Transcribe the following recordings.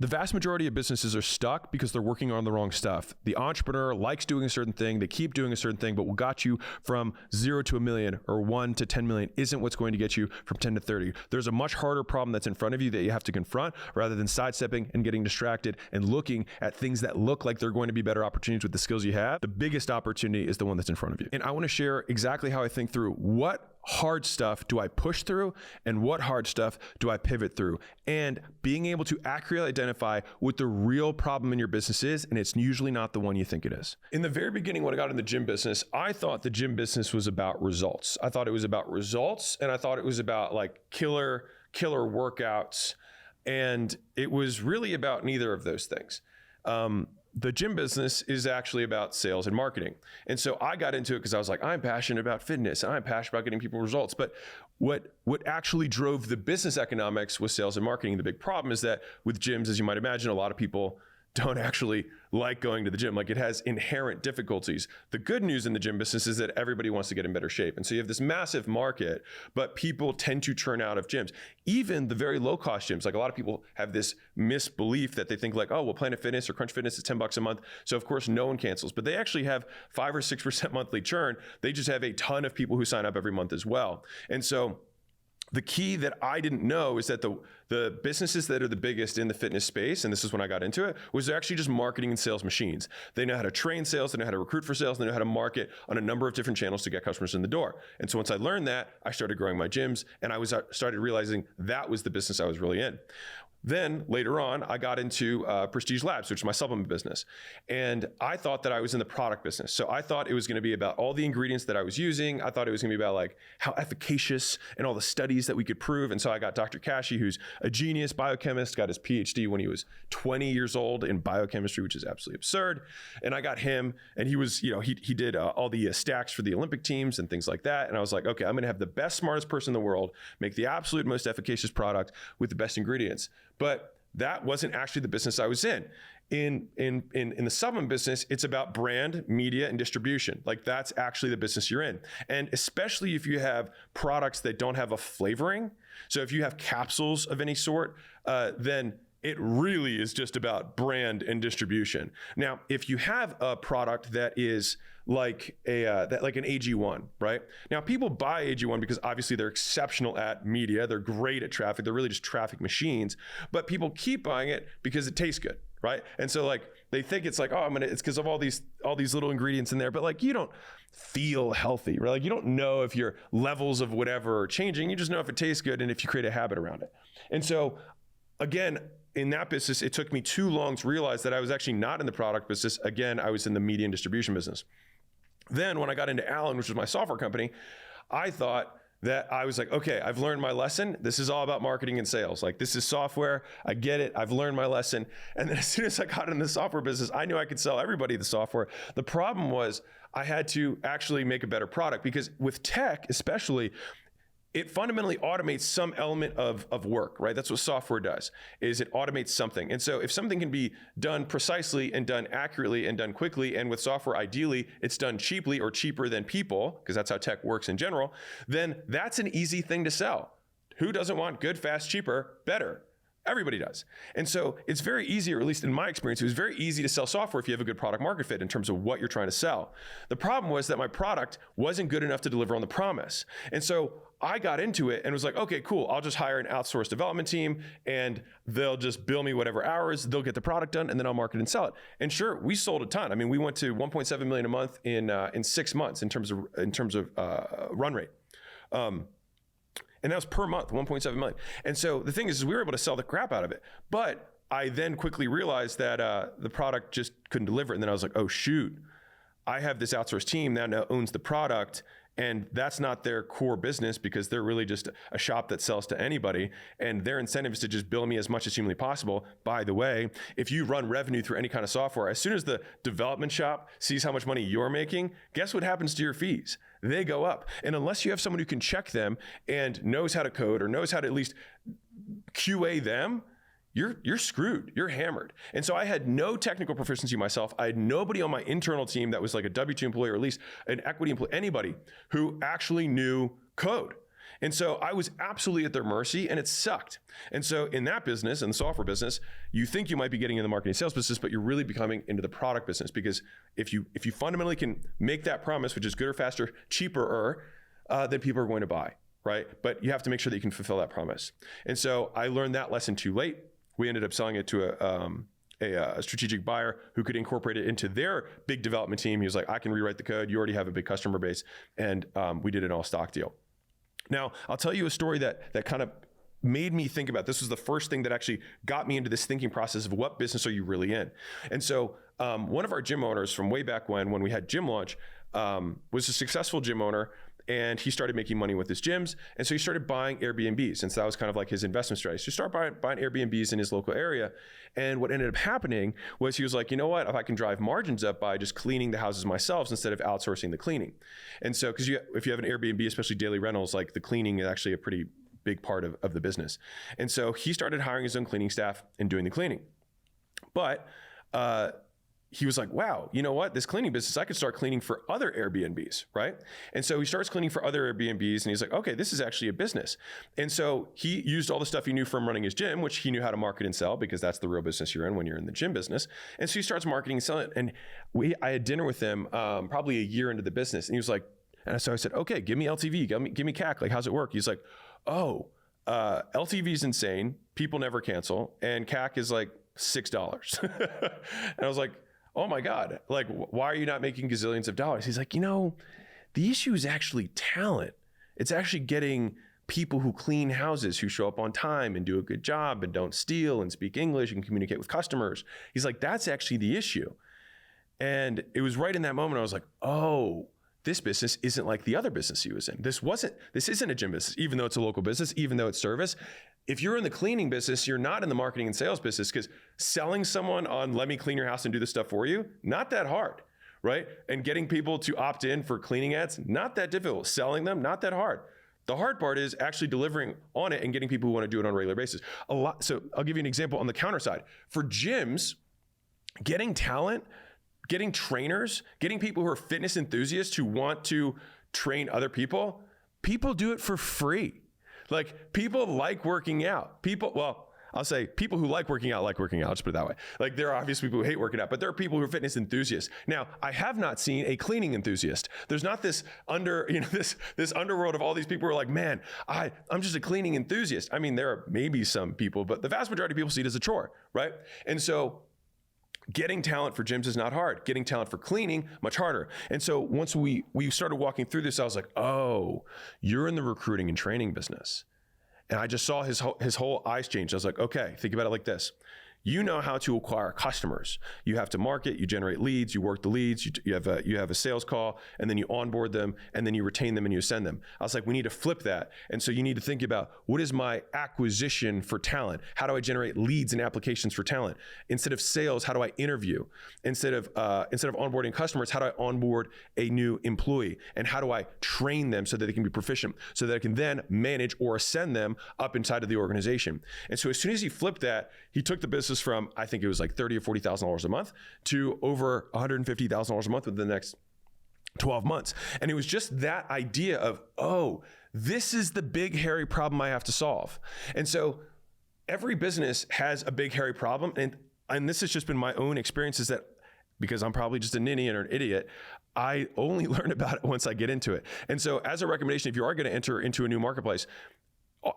The vast majority of businesses are stuck because they're working on the wrong stuff. The entrepreneur likes doing a certain thing, they keep doing a certain thing, but what got you from 0 to a million or 1 to 10 million isn't what's going to get you from 10 to 30. There's a much harder problem that's in front of you that you have to confront rather than sidestepping and getting distracted and looking at things that look like they're going to be better opportunities with the skills you have. The biggest opportunity is the one that's in front of you. And I want to share exactly how I think through what hard stuff do I push through and what hard stuff do I pivot through, and being able to accurately identify what the real problem in your business is, and it's usually not the one you think it is. In the very beginning, when I got in the gym business, I thought the gym business was about results. I thought it was about results, and I thought it was about like killer workouts, and it was really about neither of those things. The gym business is actually about sales and marketing. And so I got into it because I was like, I'm passionate about fitness and I'm passionate about getting people results. But what actually drove the business economics was sales and marketing. The big problem is that with gyms, as you might imagine, a lot of people don't actually like going to the gym. Like, it has inherent difficulties. The good news in the gym business is that everybody wants to get in better shape. And so you have this massive market, but people tend to churn out of gyms. Even the very low cost gyms, like a lot of people have this misbelief that they think like, oh, well, Planet Fitness or Crunch Fitness is $10 a month. So of course no one cancels, but they actually have 5 or 6% monthly churn. They just have a ton of people who sign up every month as well. And so the key that I didn't know is that the businesses that are the biggest in the fitness space, and this is when I got into it, was they're actually just marketing and sales machines. They know how to train sales, they know how to recruit for sales, they know how to market on a number of different channels to get customers in the door. And so once I learned that, I started growing my gyms, and I started realizing that was the business I was really in. Then later on, I got into Prestige Labs, which is my supplement business. And I thought that I was in the product business. So I thought it was going to be about all the ingredients that I was using. I thought it was going to be about like how efficacious and all the studies that we could prove. And so I got Dr. Kashi, who's a genius biochemist, got his PhD when he was 20 years old in biochemistry, which is absolutely absurd. And I got him, and he was, he did all the stacks for the Olympic teams and things like that. And I was like, okay, I'm going to have the best, smartest person in the world make the absolute most efficacious product with the best ingredients. But that wasn't actually the business I was in. In the supplement business, it's about brand, media, and distribution. Like, that's actually the business you're in. And especially if you have products that don't have a flavoring. So if you have capsules of any sort, then it really is just about brand and distribution. Now, if you have a product that is like like an AG1, right? Now, people buy AG1 because obviously they're exceptional at media, they're great at traffic, they're really just traffic machines, but people keep buying it because it tastes good, right? And so like they think it's like, oh, it's because of all these little ingredients in there, but like you don't feel healthy, right? Like you don't know if your levels of whatever are changing, you just know if it tastes good and if you create a habit around it. And so again, in that business, it took me too long to realize that I was actually not in the product business. Again, I was in the media and distribution business. Then when I got into UseAlan, which was my software company, I thought that I was like, okay, I've learned my lesson. This is all about marketing and sales. Like, this is software. I get it. I've learned my lesson. And then as soon as I got in the software business, I knew I could sell everybody the software. The problem was I had to actually make a better product, because with tech, especially, it fundamentally automates some element of work, right? That's what software does, is it automates something. And so if something can be done precisely and done accurately and done quickly, and with software, ideally, it's done cheaply or cheaper than people, because that's how tech works in general, then that's an easy thing to sell. Who doesn't want good, fast, cheaper, better? Everybody does. And so it's very easy, or at least in my experience, it was very easy to sell software if you have a good product market fit in terms of what you're trying to sell. The problem was that my product wasn't good enough to deliver on the promise. And so I got into it and was like, okay, cool. I'll just hire an outsourced development team and they'll just bill me whatever hours, they'll get the product done, and then I'll market and sell it. And sure, we sold a ton. I mean, we went to 1.7 million a month in 6 months in terms of run rate. And that was per month, 1.7 million. And so the thing is we were able to sell the crap out of it. But I then quickly realized that the product just couldn't deliver. And then I was like, oh, shoot, I have this outsourced team that now owns the product, and that's not their core business, because they're really just a shop that sells to anybody. And their incentive is to just bill me as much as humanly possible. By the way, if you run revenue through any kind of software, as soon as the development shop sees how much money you're making, guess what happens to your fees? They go up. And unless you have someone who can check them and knows how to code or knows how to at least QA them, you're screwed, you're hammered. And so I had no technical proficiency myself. I had nobody on my internal team that was like a W-2 employee, or at least an equity employee, anybody who actually knew code. And so I was absolutely at their mercy, and it sucked. And so in that business, in the software business, you think you might be getting in the marketing sales business, but you're really becoming into the product business, because if you fundamentally can make that promise, which is gooder, faster, cheaper, then people are going to buy, right? But you have to make sure that you can fulfill that promise. And so I learned that lesson too late. We ended up selling it to a strategic buyer who could incorporate it into their big development team. He was like, I can rewrite the code. You already have a big customer base. And we did an all stock deal. Now, I'll tell you a story that kind of made me think about, this was the first thing that actually got me into this thinking process of what business are you really in? And so one of our gym owners from way back when we had Gym Launch, was a successful gym owner, and he started making money with his gyms. And so he started buying Airbnbs. And so that was kind of like his investment strategy. So he started buying Airbnbs in his local area. And what ended up happening was he was like, you know what, if I can drive margins up by just cleaning the houses myself instead of outsourcing the cleaning. And so, because if you have an Airbnb, especially daily rentals, like the cleaning is actually a pretty big part of the business. And so he started hiring his own cleaning staff and doing the cleaning. But he was like, wow, you know what? This cleaning business, I could start cleaning for other Airbnbs, right? And so he starts cleaning for other Airbnbs, and he's like, okay, this is actually a business. And so he used all the stuff he knew from running his gym, which he knew how to market and sell, because that's the real business you're in when you're in the gym business. And so he starts marketing and selling it. And I had dinner with him probably a year into the business. And he was like, and so I said, okay, give me LTV, give me CAC. Like, how's it work? He's like, oh, LTV is insane. People never cancel. And CAC is like $6. And I was like, oh my God, like, why are you not making gazillions of dollars? He's like, the issue is actually talent. It's actually getting people who clean houses, who show up on time and do a good job and don't steal and speak English and communicate with customers. He's like, that's actually the issue. And it was right in that moment I was like, oh, this business isn't like the other business he was in. This isn't a gym business, even though it's a local business, even though it's service. If you're in the cleaning business, you're not in the marketing and sales business, because selling someone on let me clean your house and do this stuff for you, not that hard, right? And getting people to opt in for cleaning ads, not that difficult. Selling them, not that hard. The hard part is actually delivering on it and getting people who want to do it on a regular basis. So I'll give you an example on the counter side. For gyms, getting talent, getting trainers, getting people who are fitness enthusiasts who want to train other people do it for free. Like, people like working out. I'll say people who like working out, let's put it that way. Like, there are obvious people who hate working out, but there are people who are fitness enthusiasts. Now, I have not seen a cleaning enthusiast. There's not this this underworld of all these people who are like, man, I'm just a cleaning enthusiast. I mean, there are maybe some people, but the vast majority of people see it as a chore, right? And so getting talent for gyms is not hard. Getting talent for cleaning, much harder. And so once we started walking through this, I was like, oh, you're in the recruiting and training business. And I just saw his whole eyes change. I was like, okay, think about it like this. You know how to acquire customers. You have to market, you generate leads, you work the leads, you have a sales call, and then you onboard them, and then you retain them and you send them. I was like, we need to flip that. And so you need to think about, what is my acquisition for talent? How do I generate leads and applications for talent? Instead of sales, how do I interview? Instead of onboarding customers, how do I onboard a new employee? And how do I train them so that they can be proficient, so that I can then manage or ascend them up inside of the organization? And so as soon as he flipped that, he took the business from, I think it was like $30,000 or $40,000 a month to over $150,000 a month within the next 12 months. And it was just that idea of, oh, this is the big, hairy problem I have to solve. And so every business has a big, hairy problem. And this has just been my own experience, is that because I'm probably just a ninny and an idiot, I only learn about it once I get into it. And so as a recommendation, if you are going to enter into a new marketplace,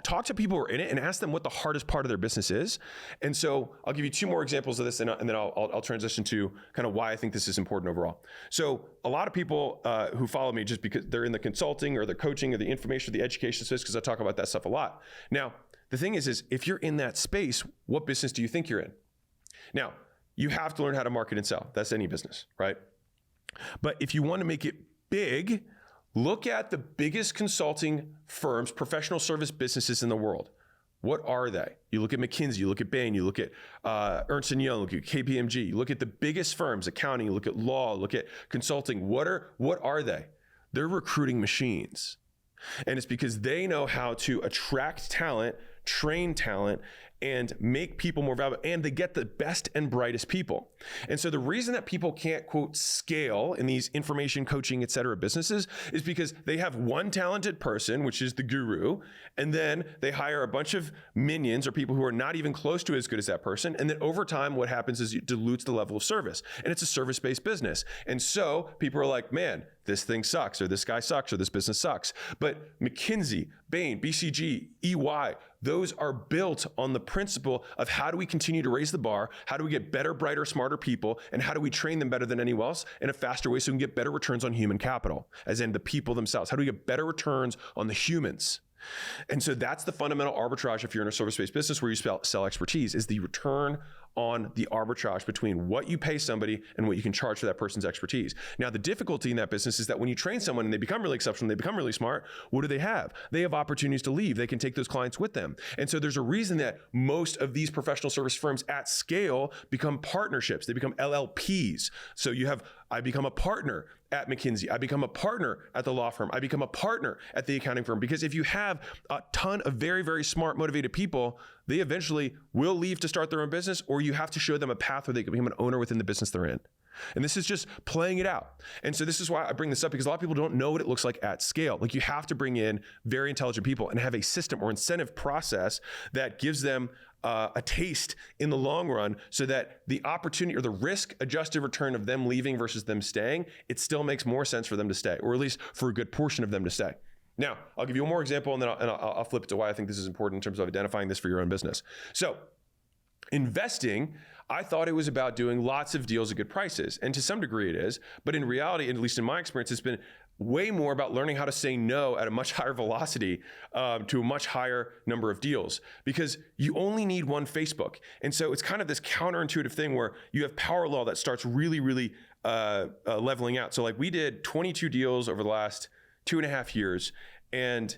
talk to people who are in it and ask them what the hardest part of their business is. And so I'll give you two more examples of this, and then I'll transition to kind of why I think this is important overall. So a lot of people who follow me just because they're in the consulting or the coaching or the information or the education space, because I talk about that stuff a lot. Now, the thing is if you're in that space, what business do you think you're in? Now, you have to learn how to market and sell. That's any business, right? But if you want to make it big, look at the biggest consulting firms, professional service businesses in the world. What are they? You look at McKinsey, you look at Bain, you look at Ernst & Young, look at KPMG, you look at the biggest firms, accounting, you look at law, look at consulting. What are they? They're recruiting machines. And it's because they know how to attract talent, train talent, and make people more valuable, and they get the best and brightest people. And so the reason that people can't, quote, scale in these information coaching, et cetera, businesses is because they have one talented person, which is the guru, and then they hire a bunch of minions or people who are not even close to as good as that person. And then over time, what happens is it dilutes the level of service, and it's a service-based business. And so people are like, man, this thing sucks, or this guy sucks, or this business sucks. But McKinsey, Bain, BCG, EY, those are built on the principle of how do we continue to raise the bar, how do we get better, brighter, smarter people, and how do we train them better than anyone else in a faster way so we can get better returns on human capital, as in the people themselves. How do we get better returns on the humans? And so that's the fundamental arbitrage if you're in a service-based business where you sell expertise, is the return on the arbitrage between what you pay somebody and what you can charge for that person's expertise. Now, the difficulty in that business is that when you train someone and they become really exceptional, they become really smart, what do they have? They have opportunities to leave. They can take those clients with them. And so there's a reason that most of these professional service firms at scale become partnerships. They become LLPs. So you have, I become a partner at McKinsey. I become a partner at the law firm. I become a partner at the accounting firm. Because if you have a ton of very, very smart, motivated people, they eventually will leave to start their own business, or you have to show them a path where they can become an owner within the business they're in. And this is just playing it out. And so this is why I bring this up, because a lot of people don't know what it looks like at scale. Like, you have to bring in very intelligent people and have a system or incentive process that gives them a taste in the long run, so that the opportunity or the risk adjusted return of them leaving versus them staying, it still makes more sense for them to stay, or at least for a good portion of them to stay. Now, I'll give you one more example, and then I'll flip it to why I think this is important in terms of identifying this for your own business. So investing, I thought it was about doing lots of deals at good prices. And to some degree it is, but in reality, at least in my experience, it's been way more about learning how to say no at a much higher velocity to a much higher number of deals, because you only need one Facebook. And so it's kind of this counterintuitive thing where you have power law that starts really, really leveling out. So like, we did 22 deals over the last 2.5 years, and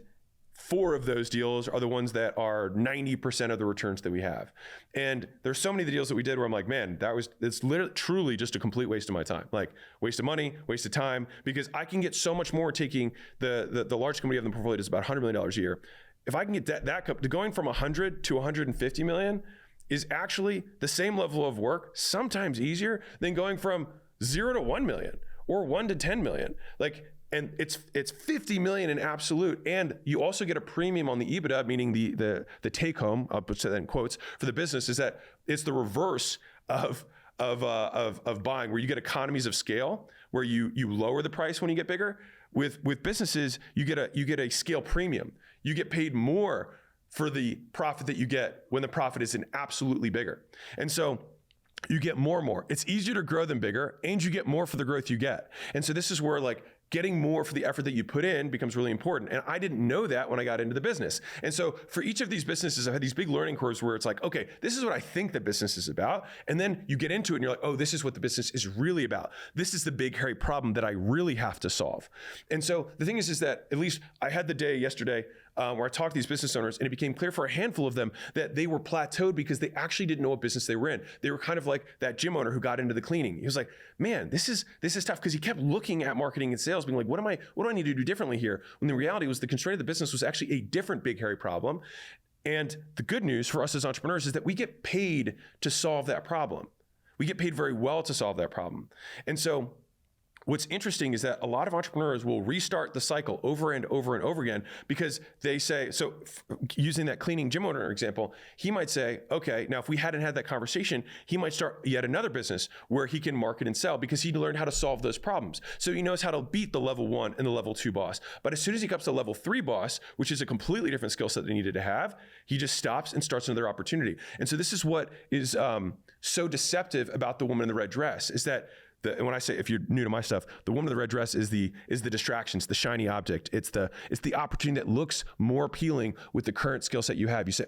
4 of those deals are the ones that are 90% of the returns that we have. And there's so many of the deals that we did where I'm like, man, it's literally truly just a complete waste of my time. Like, waste of money, waste of time, because I can get so much more taking the large company of the portfolio is about $100 million a year. If I can get that going from 100 to 150 million is actually the same level of work, sometimes easier than going from 0 to 1 million or 1 to 10 million. Like, and it's 50 million in absolute, and you also get a premium on the EBITDA, meaning the take home, I'll put that in quotes, for the business, is that it's the reverse of buying, where you get economies of scale, where you lower the price when you get bigger. With businesses, you get a scale premium. You get paid more for the profit that you get when the profit is absolutely bigger. And so you get more and more. It's easier to grow than bigger, and you get more for the growth you get. And so this is where, like, getting more for the effort that you put in becomes really important. And I didn't know that when I got into the business. And so for each of these businesses, I've had these big learning curves where it's like, okay, this is what I think the business is about. And then you get into it and you're like, oh, this is what the business is really about. This is the big, hairy problem that I really have to solve. And so the thing is that, at least I had the day yesterday where I talked to these business owners, and it became clear for a handful of them that they were plateaued because they actually didn't know what business they were in. They were kind of like that gym owner who got into the cleaning. He was like, man, this is tough, because he kept looking at marketing and sales being like, what do I need to do differently here? When the reality was the constraint of the business was actually a different big, hairy problem. And the good news for us as entrepreneurs is that we get paid to solve that problem. We get paid very well to solve that problem. And so what's interesting is that a lot of entrepreneurs will restart the cycle over and over and over again, because they say, so using that cleaning gym owner example, he might say, okay, now if we hadn't had that conversation, he might start yet another business where he can market and sell, because he learned how to solve those problems. So he knows how to beat the level 1 and the level 2 boss. But as soon as he comes to level 3 boss, which is a completely different skill set that he needed to have, he just stops and starts another opportunity. And so this is what is so deceptive about the woman in the red dress, is that and when I say, if you're new to my stuff, the woman in the red dress is the distractions, the shiny object. It's the opportunity that looks more appealing with the current skill set you have. You say,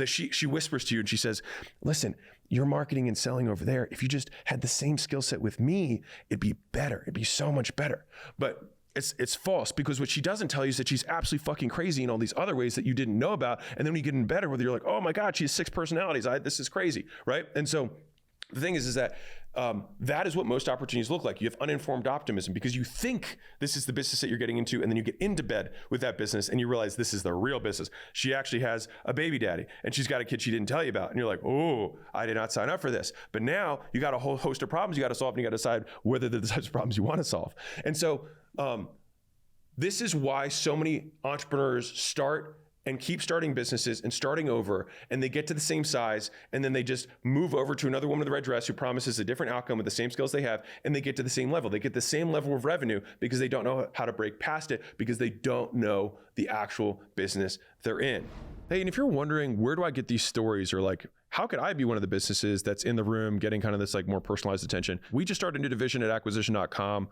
she whispers to you and she says, listen, your marketing and selling over there, if you just had the same skill set with me, it'd be better. It'd be so much better. But it's false, because what she doesn't tell you is that she's absolutely fucking crazy in all these other ways that you didn't know about. And then when you get in better, whether you're like, oh my God, she has 6 personalities. This is crazy, right? And so the thing is that That is what most opportunities look like. You have uninformed optimism because you think this is the business that you're getting into, and then you get into bed with that business and you realize this is the real business. She actually has a baby daddy and she's got a kid she didn't tell you about. And you're like, oh, I did not sign up for this. But now you got a whole host of problems you got to solve, and you got to decide whether they're the types of problems you want to solve. And so this is why so many entrepreneurs start and keep starting businesses and starting over, and they get to the same size, and then they just move over to another woman in the red dress who promises a different outcome with the same skills they have, and they get to the same level. They get the same level of revenue because they don't know how to break past it, because they don't know the actual business they're in. Hey, and if you're wondering, where do I get these stories, or like, how could I be one of the businesses that's in the room getting kind of this like more personalized attention? We just started a new division at acquisition.com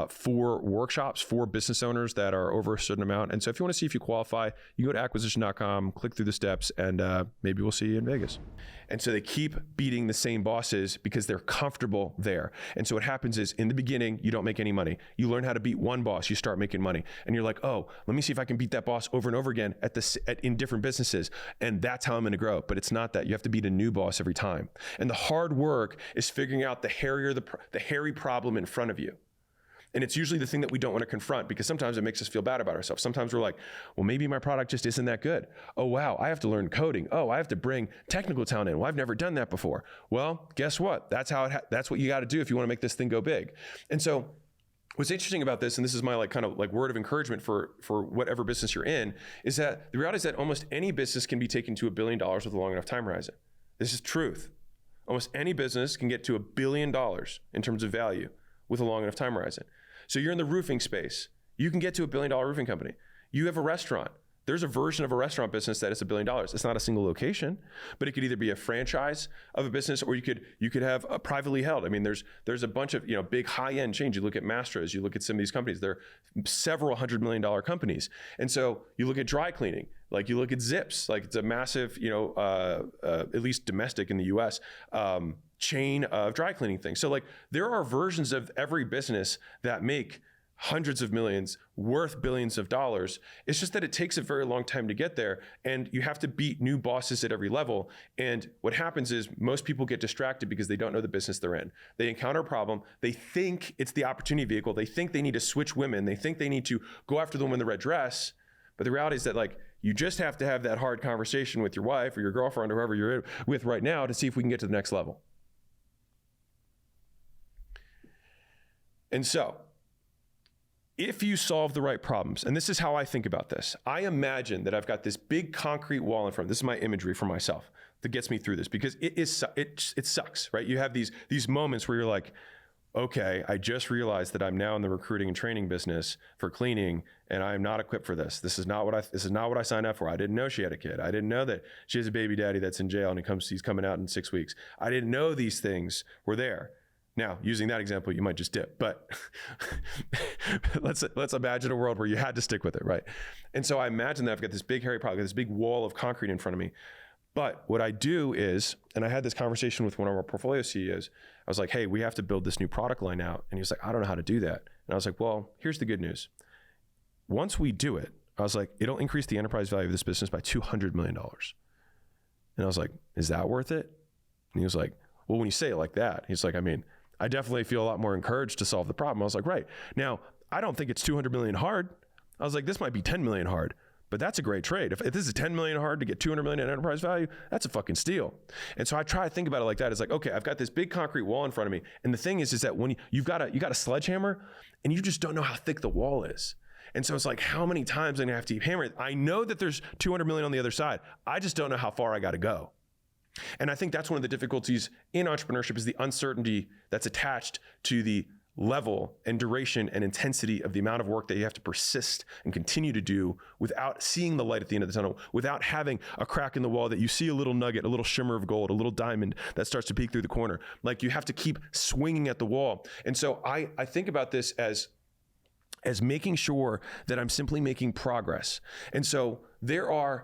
for workshops for business owners that are over a certain amount. And so if you want to see if you qualify, you go to acquisition.com, click through the steps, and maybe we'll see you in Vegas. And so they keep beating the same bosses because they're comfortable there. And so what happens is, in the beginning, you don't make any money. You learn how to beat one boss, you start making money. And you're like, oh, let me see if I can beat that boss over and over again in different businesses. And that's how I'm going to grow. But it's not that. You have to beat a new boss every time. And the hard work is figuring out the hairy problem in front of you. And it's usually the thing that we don't want to confront, because sometimes it makes us feel bad about ourselves. Sometimes we're like, well, maybe my product just isn't that good. Oh, wow, I have to learn coding. Oh, I have to bring technical talent in. Well, I've never done that before. Well, guess what? That's what you got to do if you want to make this thing go big. And so what's interesting about this, and this is my like kind of like word of encouragement for whatever business you're in, is that the reality is that almost any business can be taken to $1 billion with a long enough time horizon. This is truth. Almost any business can get to $1 billion in terms of value with a long enough time horizon. So you're in the roofing space. You can get to $1 billion roofing company. You have a restaurant. There's a version of a restaurant business that is $1 billion. It's not a single location, but it could either be a franchise of a business, or you could have a privately held. I mean, there's a bunch of big high-end chains. You look at Mastro's, you look at some of these companies. They're several $100 million companies. And so you look at dry cleaning, like you look at Zips, like it's a massive, at least domestic in the U.S. Chain of dry cleaning things. So like there are versions of every business that make hundreds of millions, worth billions of dollars. It's just that it takes a very long time to get there, and you have to beat new bosses at every level. And what happens is most people get distracted because they don't know the business they're in. They encounter a problem. They think it's the opportunity vehicle. They think they need to switch women. They think they need to go after the woman in the red dress. But the reality is that like you just have to have that hard conversation with your wife or your girlfriend or whoever you're with right now to see if we can get to the next level. And so, if you solve the right problems, and this is how I think about this, I imagine that I've got this big concrete wall in front. This is my imagery for myself that gets me through this, because it sucks, right? You have these moments where you're like, okay, I just realized that I'm now in the recruiting and training business for cleaning, and I am not equipped for this. This is not what I signed up for. I didn't know she had a kid. I didn't know that she has a baby daddy that's in jail and he's coming out in 6 weeks. I didn't know these things were there. Now, using that example, you might just dip, but let's imagine a world where you had to stick with it, right? And so I imagine that I've got this big hairy problem, this big wall of concrete in front of me. But what I do is, and I had this conversation with one of our portfolio CEOs, I was like, hey, we have to build this new product line out. And he was like, I don't know how to do that. And I was like, well, here's the good news. Once we do it, I was like, it'll increase the enterprise value of this business by $200 million. And I was like, is that worth it? And he was like, well, when you say it like that, he's like, I mean, I definitely feel a lot more encouraged to solve the problem. I was like, right. Now, I don't think it's 200 million hard. I was like, this might be 10 million hard, but that's a great trade. If this is 10 million hard to get 200 million in enterprise value, that's a fucking steal. And so I try to think about it like that. It's like, okay, I've got this big concrete wall in front of me. And the thing is that when you've got a sledgehammer and you just don't know how thick the wall is. And so it's like, how many times am I gonna have to keep hammering? I know that there's 200 million on the other side. I just don't know how far I got to go. And I think that's one of the difficulties in entrepreneurship, is the uncertainty that's attached to the level and duration and intensity of the amount of work that you have to persist and continue to do without seeing the light at the end of the tunnel, without having a crack in the wall that you see a little nugget, a little shimmer of gold, a little diamond that starts to peek through the corner. Like you have to keep swinging at the wall. And so I think about this as making sure that I'm simply making progress. And so I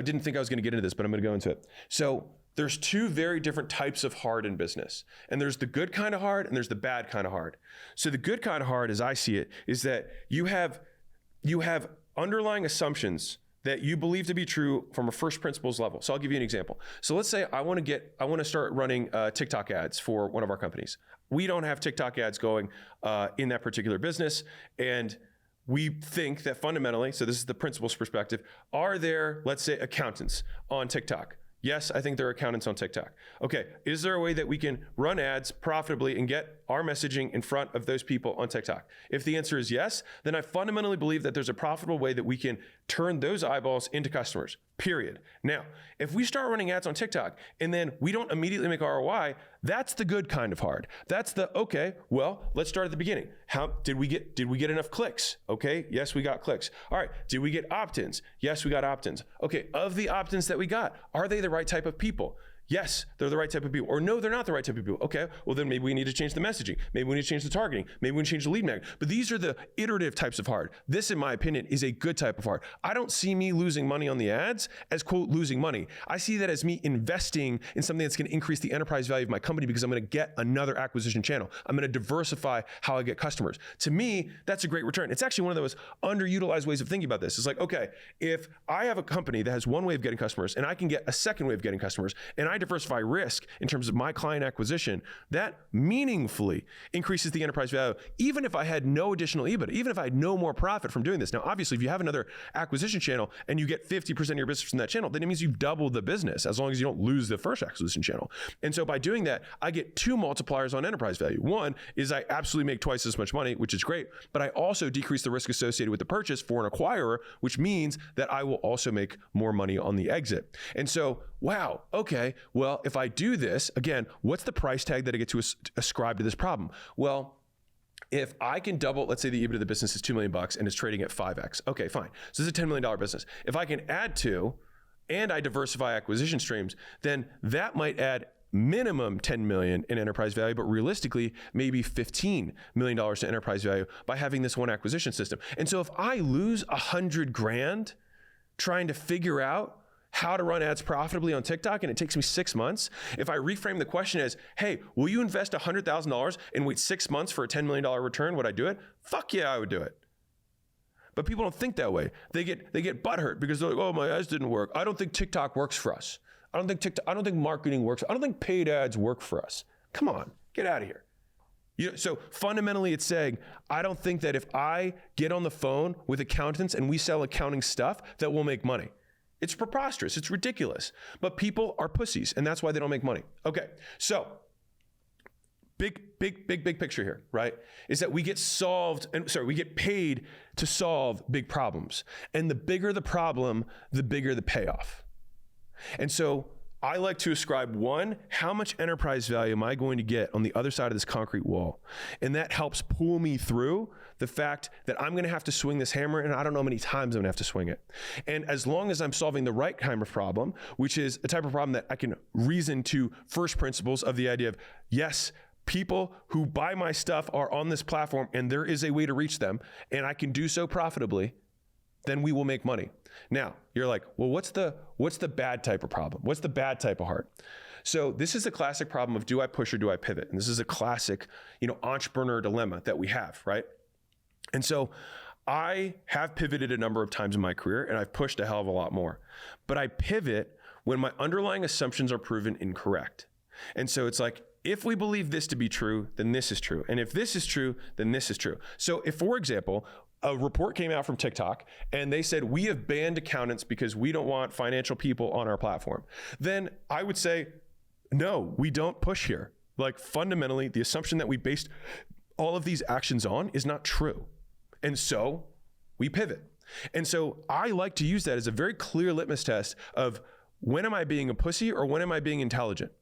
didn't think I was going to get into this, but I'm going to go into it. So there's two very different types of hard in business. And there's the good kind of hard and there's the bad kind of hard. So the good kind of hard, as I see it, is that you have underlying assumptions that you believe to be true from a first principles level. So I'll give you an example. So let's say I want to start running TikTok ads for one of our companies. We don't have TikTok ads going in that particular business. And we think that fundamentally, so this is the principles perspective, are there, let's say, accountants on TikTok? Yes, I think there are accountants on TikTok. Okay, is there a way that we can run ads profitably and get our messaging in front of those people on TikTok? If the answer is yes, then I fundamentally believe that there's a profitable way that we can turn those eyeballs into customers, period. Now, if we start running ads on TikTok and then we don't immediately make ROI, that's the good kind of hard. That's the, okay, well, let's start at the beginning. How did we get enough clicks? Okay, yes, we got clicks. All right, did we get opt-ins? Yes, we got opt-ins. Okay, of the opt-ins that we got, are they the right type of people? Yes, they're the right type of people. Or no, they're not the right type of people. Okay, well then maybe we need to change the messaging. Maybe we need to change the targeting. Maybe we need to change the lead magnet. But these are the iterative types of hard. This, in my opinion, is a good type of hard. I don't see me losing money on the ads as, quote, losing money. I see that as me investing in something that's going to increase the enterprise value of my company because I'm going to get another acquisition channel. I'm going to diversify how I get customers. To me, that's a great return. It's actually one of those underutilized ways of thinking about this. It's like, okay, if I have a company that has one way of getting customers and I can get a second way of getting customers and I diversify risk in terms of my client acquisition, that meaningfully increases the enterprise value, even if I had no additional EBITDA, even if I had no more profit from doing this. Now, obviously, if you have another acquisition channel and you get 50% of your business from that channel, then it means you've doubled the business as long as you don't lose the first acquisition channel. And so by doing that, I get two multipliers on enterprise value. One is I absolutely make twice as much money, which is great, but I also decrease the risk associated with the purchase for an acquirer, which means that I will also make more money on the exit. And so, wow, okay, well, if I do this, again, what's the price tag that I get to ascribe to this problem? Well, if I can double, let's say the EBITDA of the business is $2 million and it's trading at 5x. Okay, fine. So this is a $10 million business. If I can add to, and I diversify acquisition streams, then that might add minimum 10 million in enterprise value, but realistically, maybe $15 million to enterprise value by having this one acquisition system. And so if I lose $100,000 trying to figure out how to run ads profitably on TikTok, and it takes me 6 months. If I reframe the question as, hey, will you invest $100,000 and wait 6 months for a $10 million return? Would I do it? Fuck yeah, I would do it. But people don't think that way. They get butthurt because they're like, oh, my ads didn't work. I don't think TikTok works for us. I don't think marketing works. I don't think paid ads work for us. Come on, get out of here. So fundamentally it's saying, I don't think that if I get on the phone with accountants and we sell accounting stuff that we'll make money. It's preposterous. It's ridiculous. But people are pussies, and that's why they don't make money. Okay, so big picture here, right? Is that we get paid to solve big problems. And the bigger the problem, the bigger the payoff. And so I like to ascribe, one, how much enterprise value am I going to get on the other side of this concrete wall? And that helps pull me through the fact that I'm going to have to swing this hammer, and I don't know how many times I'm going to have to swing it. And as long as I'm solving the right kind of problem, which is a type of problem that I can reason to first principles of the idea of, yes, people who buy my stuff are on this platform and there is a way to reach them, and I can do so profitably, then we will make money. Now, you're like, well, what's the bad type of problem? What's the bad type of heart? So this is the classic problem of, do I push or do I pivot? And this is a classic, entrepreneur dilemma that we have, right? And so I have pivoted a number of times in my career, and I've pushed a hell of a lot more. But I pivot when my underlying assumptions are proven incorrect. And so it's like, if we believe this to be true, then this is true. And if this is true, then this is true. So if, for example, a report came out from TikTok and they said, we have banned accountants because we don't want financial people on our platform, then I would say, no, we don't push here. Like, fundamentally, the assumption that we based all of these actions on is not true. And so we pivot. And so I like to use that as a very clear litmus test of, when am I being a pussy or when am I being intelligent?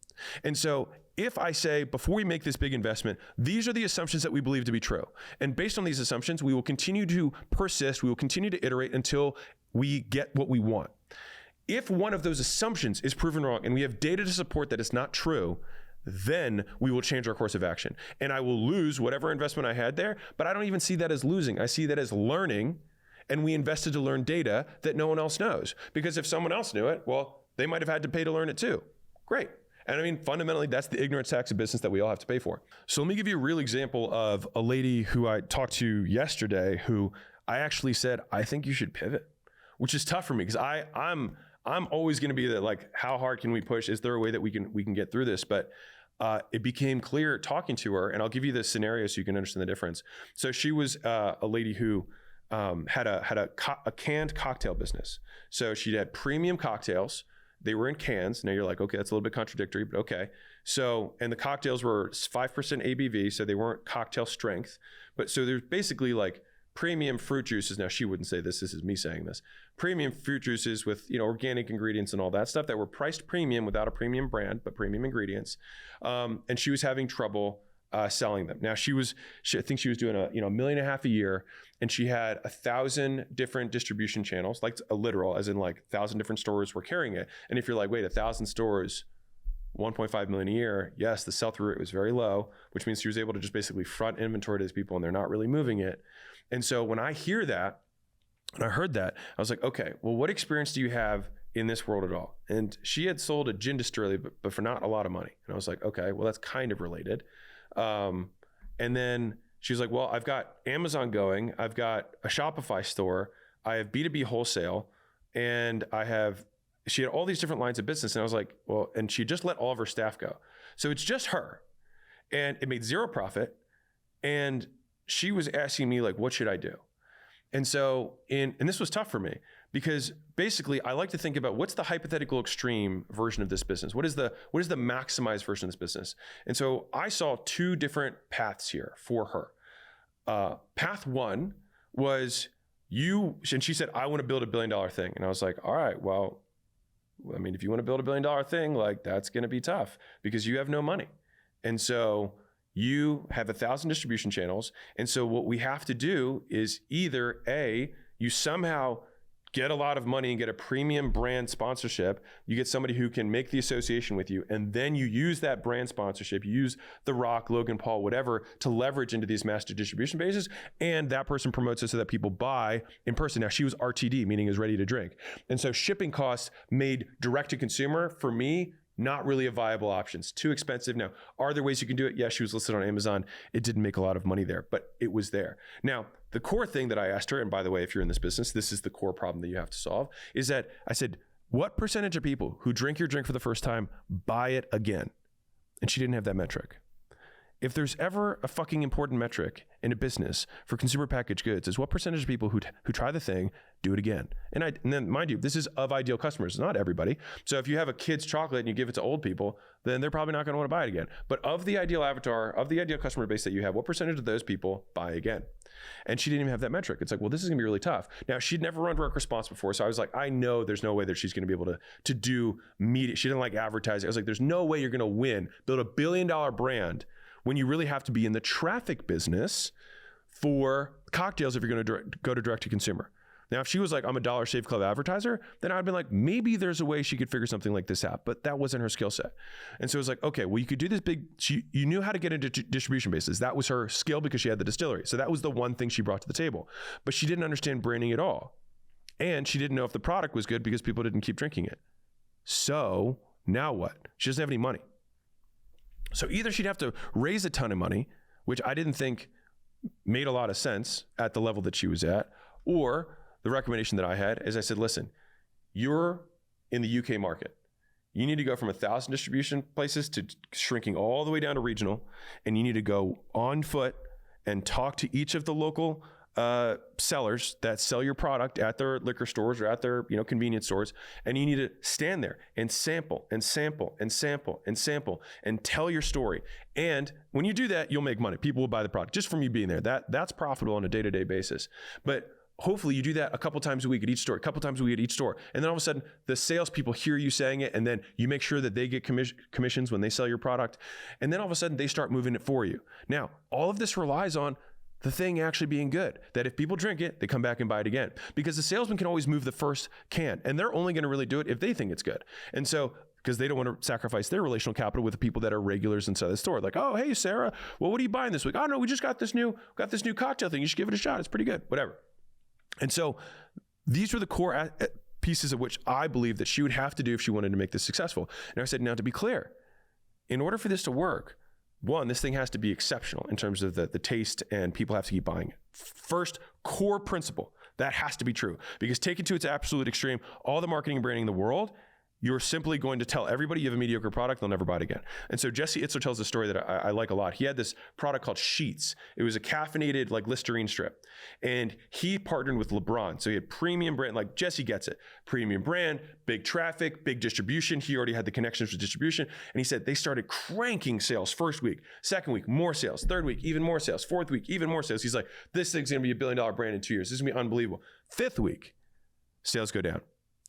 And so if I say, before we make this big investment, these are the assumptions that we believe to be true. And based on these assumptions, we will continue to persist. We will continue to iterate until we get what we want. If one of those assumptions is proven wrong and we have data to support that it's not true, then we will change our course of action. And I will lose whatever investment I had there, but I don't even see that as losing. I see that as learning, and we invested to learn data that no one else knows. Because if someone else knew it, well, they might have had to pay to learn it too. Great. And I mean, fundamentally, that's the ignorance tax of business that we all have to pay for. So let me give you a real example of a lady who I talked to yesterday who I actually said, I think you should pivot. which is tough for me because I'm always going to be that, like, how hard can we push? Is there a way that we can get through this? But it became clear talking to her, and I'll give you the scenario so you can understand the difference. So she was a lady who had a canned cocktail business. So she had premium cocktails. They were in cans. Now you're like, okay, that's a little bit contradictory, but okay. So, and the cocktails were 5% ABV, so they weren't cocktail strength. But so there's basically like premium fruit juices. Now she wouldn't say this is me saying this. Premium fruit juices with, organic ingredients and all that stuff that were priced premium without a premium brand, but premium ingredients. And she was having trouble selling them. Now I think she was doing a $1.5 million a year, and she had 1,000 different distribution channels, like a literal, as in like 1,000 different stores were carrying it. And if you're like, wait, 1,000 stores, 1.5 million a year, yes, the sell-through rate was very low, which means she was able to just basically front inventory to these people and they're not really moving it. And so when I heard that, I was like, okay, well, what experience do you have in this world at all? And she had sold a gin distillery, but for not a lot of money. And I was like, okay, well, that's kind of related. And then she was like, well, I've got Amazon going, I've got a Shopify store, I have B2B wholesale, and she had all these different lines of business. And I was like, well, and she just let all of her staff go. So it's just her, and it made zero profit. And she was asking me, like, what should I do? And so, and this was tough for me because basically I like to think about what's the hypothetical extreme version of this business? What is the maximized version of this business? And so I saw two different paths here for her. Path one was and she said, I want to build $1 billion thing. And I was like, all right, well, I mean, if you want to build $1 billion thing, like, that's going to be tough because you have no money. And so you have 1,000 distribution channels. And so what we have to do is either A, you somehow get a lot of money and get a premium brand sponsorship. You get somebody who can make the association with you. And then you use that brand sponsorship, you use The Rock, Logan Paul, whatever, to leverage into these master distribution bases. And that person promotes it so that people buy in person. Now she was RTD, meaning is ready to drink. And so shipping costs made direct to consumer, for me, not really a viable option. It's too expensive. Now, are there ways you can do it? Yeah, she was listed on Amazon. It didn't make a lot of money there, but it was there. Now, the core thing that I asked her, and by the way, if you're in this business, this is the core problem that you have to solve, is that I said, what percentage of people who drink your drink for the first time buy it again? And she didn't have that metric. If there's ever a fucking important metric in a business for consumer packaged goods, is what percentage of people who try the thing do it again. And then mind you, this is of ideal customers, not everybody. So if you have a kid's chocolate and you give it to old people, then they're probably not going to want to buy it again. But of the ideal avatar, of the ideal customer base that you have, what percentage of those people buy again? And she didn't even have that metric. It's like, well, this is gonna be really tough. Now, she'd never run direct response before. So I was like, I know there's no way that she's gonna be able to do media. She didn't like advertising. I was like, there's no way you're gonna win, build $1 billion brand when you really have to be in the traffic business for cocktails if you're going to go to direct to consumer. Now, if she was like, I'm a Dollar Shave Club advertiser, then I'd been like, maybe there's a way she could figure something like this out, but that wasn't her skill set. And so it was like, okay, well, you could do this you knew how to get into distribution bases. That was her skill because she had the distillery. So that was the one thing she brought to the table, but she didn't understand branding at all. And she didn't know if the product was good because people didn't keep drinking it. So now what? She doesn't have any money. So either she'd have to raise a ton of money, which I didn't think made a lot of sense at the level that she was at, or the recommendation that I had is I said, listen, you're in the UK market. You need to go from 1,000 distribution places to shrinking all the way down to regional, and you need to go on foot and talk to each of the local sellers that sell your product at their liquor stores or at their convenience stores, and you need to stand there and sample and sample and sample and sample and tell your story. And when you do that, you'll make money. People will buy the product just from you being there. That's profitable on a day-to-day basis. But hopefully you do that a couple times a week at each store, and then all of a sudden the salespeople hear you saying it, and then you make sure that they get commissions when they sell your product, and then all of a sudden they start moving it for you. Now, all of this relies on the thing actually being good, that if people drink it, they come back and buy it again, because the salesman can always move the first can, and they're only going to really do it if they think it's good. And so, because they don't want to sacrifice their relational capital with the people that are regulars inside the store. Like, oh, hey, Sarah, well, what are you buying this week? Oh, no, we just got this new cocktail thing. You should give it a shot. It's pretty good, whatever. And so these were the core pieces of which I believe that she would have to do if she wanted to make this successful. And I said, now, to be clear, in order for this to work, one, this thing has to be exceptional in terms of the taste, and people have to keep buying it. First core principle, That has to be true, because take it to its absolute extreme, all the marketing and branding in the world, you're simply going to tell everybody you have a mediocre product, they'll never buy it again. And so Jesse Itzler tells a story that I like a lot. He had this product called Sheets. It was a caffeinated like Listerine strip. And he partnered with LeBron. So he had premium brand, like Jesse gets it. Premium brand, big traffic, big distribution. He already had the connections for distribution. And he said they started cranking sales first week, second week, more sales, third week, even more sales, fourth week, even more sales. He's like, this thing's gonna be $1 billion brand in 2 years. This is gonna be unbelievable. Fifth week, sales go down.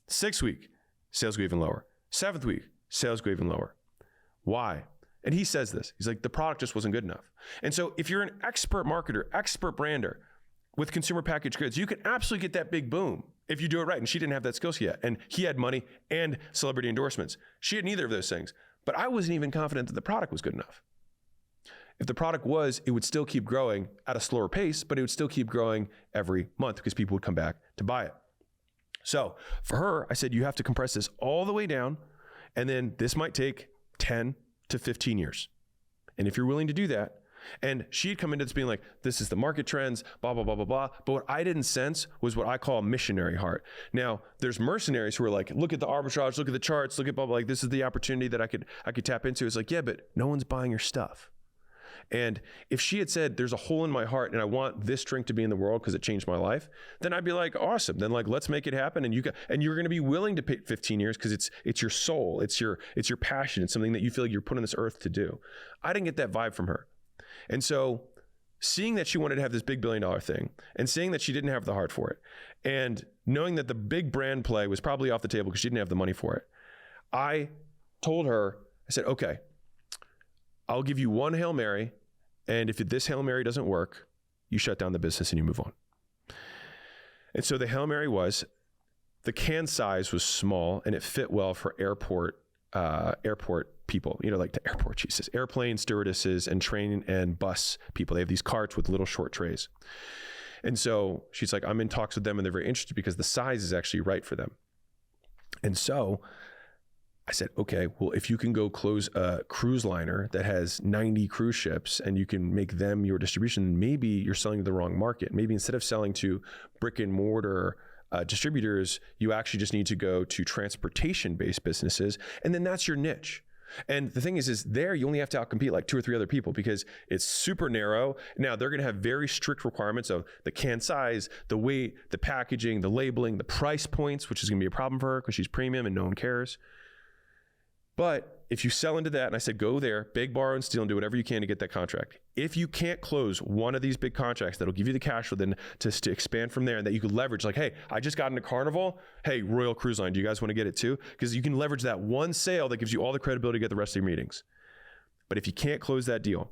Sixth week, sales go even lower. Seventh week, sales go even lower. Why? And he says this. He's like, the product just wasn't good enough. And so if you're an expert marketer, expert brander with consumer packaged goods, you can absolutely get that big boom if you do it right. And she didn't have that skill set yet. And he had money and celebrity endorsements. She had neither of those things. But I wasn't even confident that the product was good enough. If the product was, it would still keep growing at a slower pace, but it would still keep growing every month because people would come back to buy it. So for her, I said, you have to compress this all the way down. And then this might take 10 to 15 years. And if you're willing to do that, and she had come into this being like, this is the market trends, blah, blah, blah, blah, blah. But what I didn't sense was what I call a missionary heart. Now, there's mercenaries who are like, look at the arbitrage, look at the charts, look at blah, blah, like this is the opportunity that I could tap into. It's like, yeah, but no one's buying your stuff. And if she had said, there's a hole in my heart and I want this drink to be in the world because it changed my life, then I'd be like, awesome. Then like, let's make it happen. And you're going to be willing to pay 15 years because it's your soul. It's your passion. It's something that you feel like you're put on this earth to do. I didn't get that vibe from her. And so seeing that she wanted to have this big $1 billion thing and seeing that she didn't have the heart for it and knowing that the big brand play was probably off the table because she didn't have the money for it, I told her, I said, okay, I'll give you one Hail Mary, and if this Hail Mary doesn't work, you shut down the business and you move on. And so the Hail Mary was, the can size was small and it fit well for airport people, like the airport, Jesus, airplane stewardesses and train and bus people. They have these carts with little short trays. And so she's like, I'm in talks with them and they're very interested because the size is actually right for them. And so I said, okay, well, if you can go close a cruise liner that has 90 cruise ships and you can make them your distribution, maybe you're selling to the wrong market. Maybe instead of selling to brick and mortar distributors, you actually just need to go to transportation-based businesses. And then that's your niche. And the thing is there you only have to outcompete like 2 or 3 other people because it's super narrow. Now they're going to have very strict requirements of the can size, the weight, the packaging, the labeling, the price points, which is going to be a problem for her because she's premium and no one cares. But if you sell into that, and I said, go there, beg, borrow, and steal, and do whatever you can to get that contract. If you can't close one of these big contracts that'll give you the cash flow then to expand from there and that you could leverage, like, hey, I just got into Carnival. Hey, Royal Cruise Line, do you guys want to get it too? Because you can leverage that one sale that gives you all the credibility to get the rest of your meetings. But if you can't close that deal,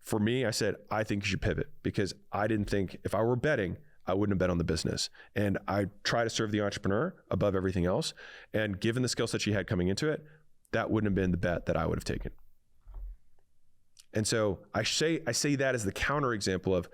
for me, I said, I think you should pivot because I didn't think if I were betting, I wouldn't have bet on the business. And I try to serve the entrepreneur above everything else. And given the skill set she had coming into it, that wouldn't have been the bet that I would have taken. And so I say that as the counterexample of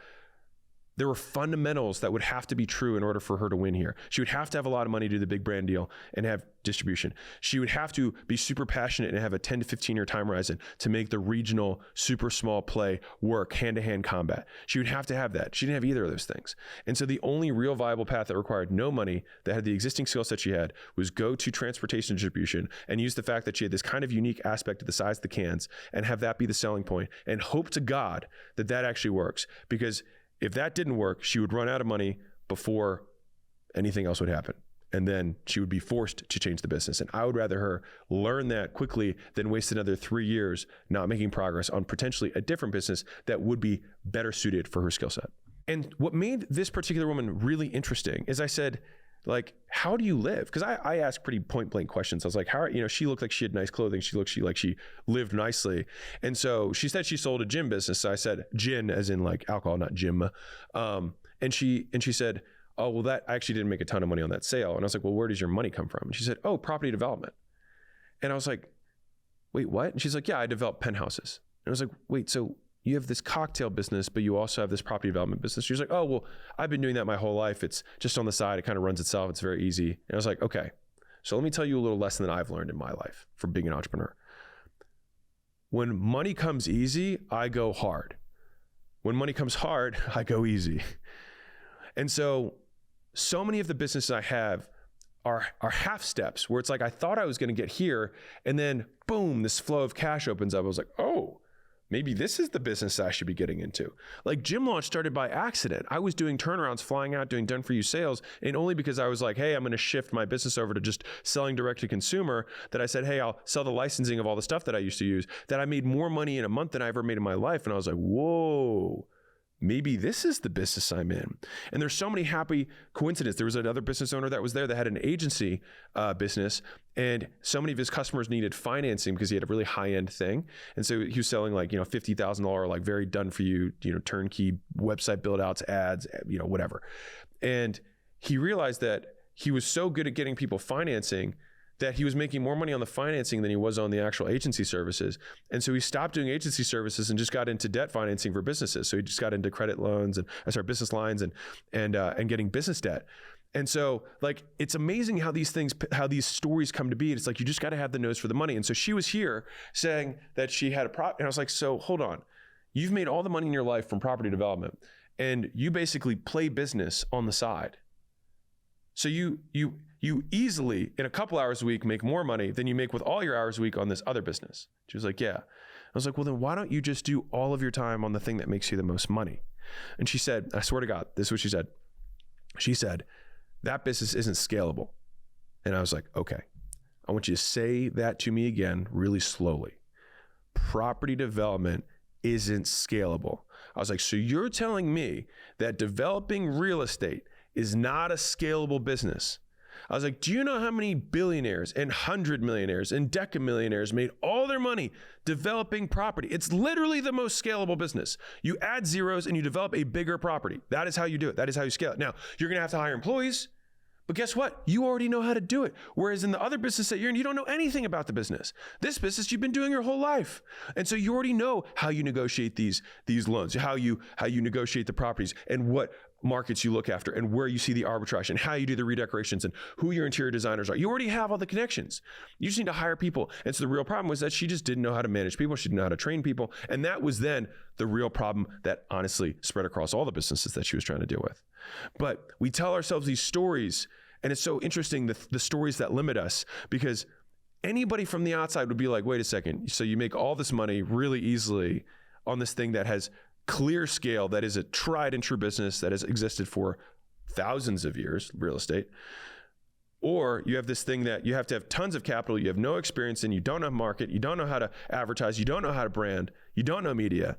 there were fundamentals that would have to be true in order for her to win here. She would have to have a lot of money to do the big brand deal and have distribution. She would have to be super passionate and have a 10 to 15 year time horizon to make the regional super small play work, hand-to-hand combat. She would have to have that. She didn't have either of those things. And so the only real viable path that required no money, that had the existing skill set she had, was go to transportation distribution and use the fact that she had this kind of unique aspect of the size of the cans and have that be the selling point and hope to God that that actually works. Because if that didn't work, she would run out of money before anything else would happen. And then she would be forced to change the business. And I would rather her learn that quickly than waste another 3 years not making progress on potentially a different business that would be better suited for her skill set. And what made this particular woman really interesting is I said, like, how do you live? Because I asked pretty point blank questions. I was like, how, she looked like she had nice clothing. She looked like she lived nicely. And so she said she sold a gym business. So I said gin as in like alcohol, not gym. And she said, oh, well, that I actually didn't make a ton of money on that sale. And I was like, well, where does your money come from? And she said, oh, property development. And I was like, wait, what? And she's like, yeah, I develop penthouses. And I was like, wait, so you have this cocktail business, but you also have this property development business. She's like, oh, well, I've been doing that my whole life. It's just on the side. It kind of runs itself. It's very easy. And I was like, okay, so let me tell you a little lesson that I've learned in my life from being an entrepreneur. When money comes easy, I go hard. When money comes hard, I go easy. And so so many of the businesses I have are half steps where it's like, I thought I was going to get here, and then boom, this flow of cash opens up. I was like, oh, maybe this is the business I should be getting into. Like Gym Launch started by accident. I was doing turnarounds, flying out, doing done for you sales. And only because I was like, hey, I'm going to shift my business over to just selling direct to consumer, that I said, hey, I'll sell the licensing of all the stuff that I used to use, that I made more money in a month than I ever made in my life. And I was like, whoa, maybe this is the business I'm in. And there's so many happy coincidences. There was another business owner that was there that had an agency business, and so many of his customers needed financing because he had a really high-end thing. And so he was selling like, $50,000, like very done for you, turnkey website build outs, ads, whatever. And he realized that he was so good at getting people financing that he was making more money on the financing than he was on the actual agency services. And so he stopped doing agency services and just got into debt financing for businesses. So he just got into credit loans and business lines and getting business debt. And so like, it's amazing how these stories come to be. It's like, you just got to have the nose for the money. And so she was here saying that she had and I was like, so hold on, you've made all the money in your life from property development, and you basically play business on the side. So you easily, in a couple hours a week, make more money than you make with all your hours a week on this other business. She was like, yeah. I was like, well, then why don't you just do all of your time on the thing that makes you the most money? And she said, I swear to God, this is what she said. She said, that business isn't scalable. And I was like, okay, I want you to say that to me again, really slowly. Property development isn't scalable. I was like, so you're telling me that developing real estate is not a scalable business? I was like, do you know how many billionaires and 100 millionaires and decamillionaires made all their money developing property? It's literally the most scalable business. You add zeros and you develop a bigger property. That is how you do it. That is how you scale it. Now, you're going to have to hire employees, but guess what? You already know how to do it. Whereas in the other business that you're in, you don't know anything about the business. This business you've been doing your whole life. And so you already know how you negotiate these loans, how you negotiate the properties, and what markets you look after, and where you see the arbitrage, and how you do the redecorations, and who your interior designers are. You already have all the connections. You just need to hire people. And so the real problem was that she just didn't know how to manage people. She didn't know how to train people. And that was then the real problem that honestly spread across all the businesses that she was trying to deal with. But we tell ourselves these stories, and it's so interesting, the stories that limit us, because anybody from the outside would be like, wait a second, so you make all this money really easily on this thing that has clear scale, that is a tried and true business that has existed for thousands of years, real estate. Or you have this thing that you have to have tons of capital, you have no experience in, you don't know market, you don't know how to advertise, you don't know how to brand, you don't know media,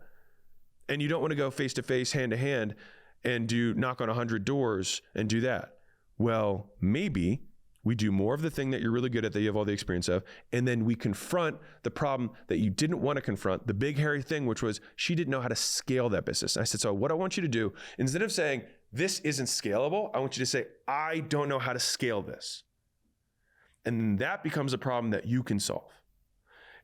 and you don't want to go face to face, hand to hand, and knock on 100 doors and do that. Well, maybe we do more of the thing that you're really good at, that you have all the experience of, and then we confront the problem that you didn't want to confront, the big hairy thing, which was she didn't know how to scale that business. And I said, so what I want you to do, instead of saying this isn't scalable, I want you to say, I don't know how to scale this. And then that becomes a problem that you can solve.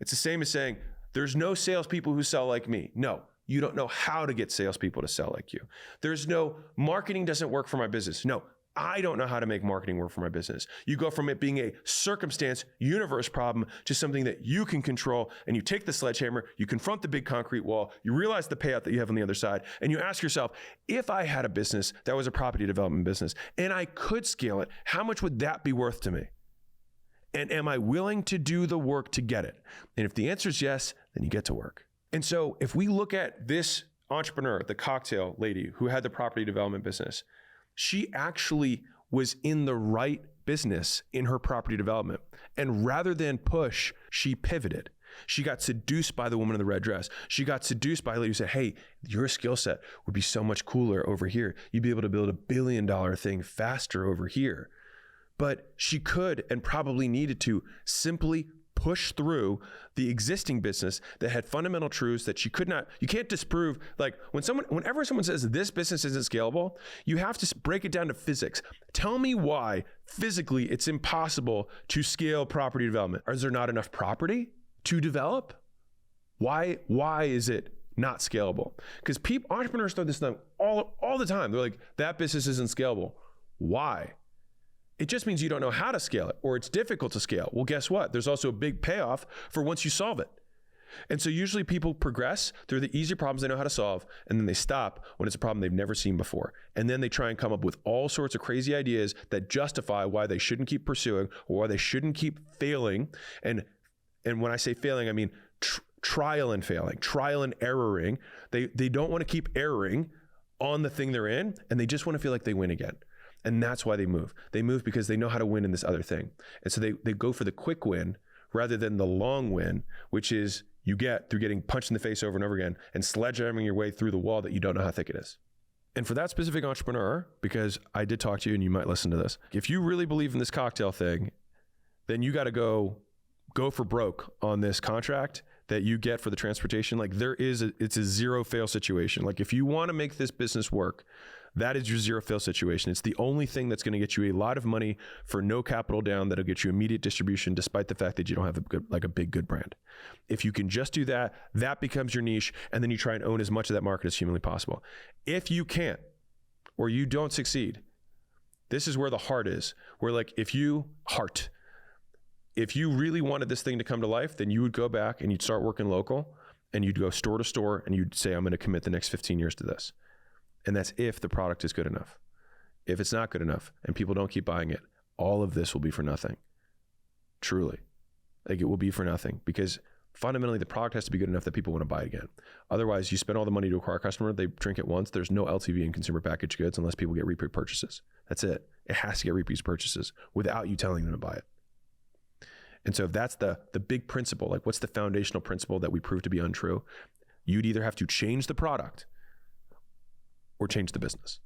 It's the same as saying, there's no salespeople who sell like me. No, you don't know how to get salespeople to sell like you. There's no marketing doesn't work for my business. No, I don't know how to make marketing work for my business. You go from it being a circumstance, universe problem to something that you can control, and you take the sledgehammer, you confront the big concrete wall, you realize the payout that you have on the other side, and you ask yourself, if I had a business that was a property development business and I could scale it, how much would that be worth to me? And am I willing to do the work to get it? And if the answer is yes, then you get to work. And so if we look at this entrepreneur, the cocktail lady who had the property development business, she actually was in the right business in her property development. And rather than push, she pivoted. She got seduced by the woman in the red dress. She got seduced by a lady who said, hey, your skill set would be so much cooler over here. You'd be able to build $1 billion thing faster over here. But she could and probably needed to simply push through the existing business that had fundamental truths that you can't disprove. Like whenever someone says this business isn't scalable, you have to break it down to physics. Tell me why physically it's impossible to scale property development. Is there not enough property to develop? Why is it not scalable? Because entrepreneurs throw this thing all the time. They're like, that business isn't scalable. Why? It just means you don't know how to scale it, or it's difficult to scale. Well, guess what? There's also a big payoff for once you solve it. And so usually people progress through the easy problems they know how to solve, and then they stop when it's a problem they've never seen before. And then they try and come up with all sorts of crazy ideas that justify why they shouldn't keep pursuing or why they shouldn't keep failing. And when I say failing, I mean trial and failing, trial and erroring. They don't want to keep erroring on the thing they're in, and they just want to feel like they win again. And that's why they move. They move because they know how to win in this other thing. And so they go for the quick win rather than the long win, which is you get through getting punched in the face over and over again and sledgehammering your way through the wall that you don't know how thick it is. And for that specific entrepreneur, because I did talk to you and you might listen to this, if you really believe in this cocktail thing, then you got to go for broke on this contract that you get for the transportation. Like it's a zero fail situation. Like if you want to make this business work, that is your zero fail situation. It's the only thing that's going to get you a lot of money for no capital down, that'll get you immediate distribution despite the fact that you don't have a big good brand. If you can just do that, that becomes your niche, and then you try and own as much of that market as humanly possible. If you can't, or you don't succeed, this is where the heart is. Where like if you really wanted this thing to come to life, then you would go back and you'd start working local, and you'd go store to store and you'd say, I'm going to commit the next 15 years to this. And that's if the product is good enough. If it's not good enough and people don't keep buying it, all of this will be for nothing. Truly. Like it will be for nothing, because fundamentally the product has to be good enough that people want to buy it again. Otherwise, you spend all the money to acquire a customer, they drink it once, there's no LTV in consumer packaged goods unless people get repeat purchases. That's it. It has to get repeat purchases without you telling them to buy it. And so if that's the big principle, like what's the foundational principle that we prove to be untrue? You'd either have to change the product or change the business.